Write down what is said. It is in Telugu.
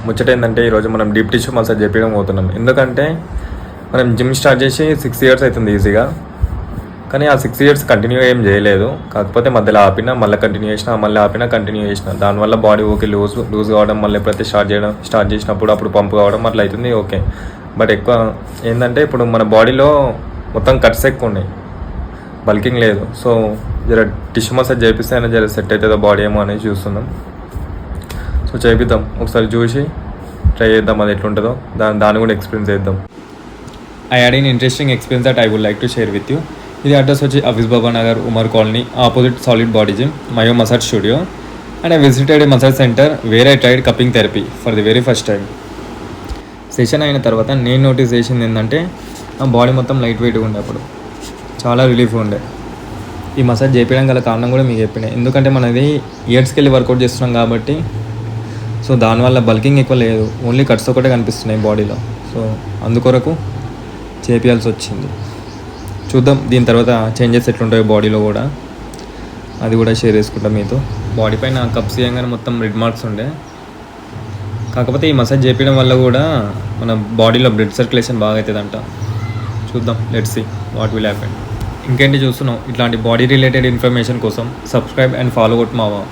ముచ్చట ఏంటంటే ఈరోజు మనం డీప్ టిష్యూ మసాజ్ చేపించడం పోతున్నాం. ఎందుకంటే మనం జిమ్ స్టార్ట్ చేసి 6 years అవుతుంది ఈజీగా. కానీ ఆ 6 years కంటిన్యూ ఏం చేయలేదు. కాకపోతే మధ్యలో ఆపినా మళ్ళీ కంటిన్యూ చేసిన, మళ్ళీ ఆపినా కంటిన్యూ చేసిన. దానివల్ల బాడీ ఓకే లూజ్ కావడం, మళ్ళీ ఎప్పుడైతే స్టార్ట్ చేసినప్పుడు అప్పుడు పంప్ కావడం అట్లా అవుతుంది ఓకే. బట్ ఎక్కువ ఏంటంటే ఇప్పుడు మన బాడీలో మొత్తం కట్స్ ఎక్కువ ఉన్నాయి, బల్కింగ్ లేదు. సో జర టిష్యూ మసాజ్ చేపిస్తే అయినా జర సెట్ అవుతుందో బాడీ ఏమో అనేది చూస్తున్నాం. సో చేపిద్దాం, ఒకసారి చూసి ట్రై చేద్దాం అది ఎట్లుంటుందో, దాన్ని కూడా ఎక్స్పీరియన్స్ చేద్దాం. I had an interesting experience that I would like to share with you. ఇది అడ్రస్ వచ్చి office Baba Nagar, Umar colony, opposite solid body gym, Mayo massage studio. And I visited a massage centre where I tried cupping therapy for the very first time. Session అయిన తర్వాత నేను నోటీస్ చేసింది ఏంటంటే నా బాడీ మొత్తం లైట్ వెయిట్గా ఉండే, అప్పుడు చాలా రిలీఫ్ ఉండే. ఈ మసాజ్ చేపించడం గల కారణం కూడా మీకు చెప్పినాయి, ఎందుకంటే మనది ఇయర్స్కి వెళ్ళి వర్కౌట్ చేస్తున్నాం కాబట్టి. సో దానివల్ల బల్కింగ్ ఎక్కువ లేదు, ఓన్లీ కట్స్ ఒకటే కనిపిస్తున్నాయి బాడీలో. సో అందుకొరకు చేపియాల్సి వచ్చింది. చూద్దాం దీని తర్వాత చేంజెస్ ఎట్లుంటాయో బాడీలో కూడా, అది కూడా షేర్ చేసుకుంటాం మీతో. బాడీ పైన కప్స్ చేయగానే మొత్తం రెడ్ మార్క్స్ ఉండే, కాకపోతే ఈ మసాజ్ చేపించడం వల్ల కూడా మన బాడీలో బ్లడ్ సర్క్యులేషన్ బాగా అవుతుందంట. చూద్దాం, let's see what will happen. ఇంకేంటి చూస్తున్నాం, ఇట్లాంటి బాడీ రిలేటెడ్ ఇన్ఫర్మేషన్ కోసం సబ్స్క్రైబ్ అండ్ ఫాలో అవుట్ మావా.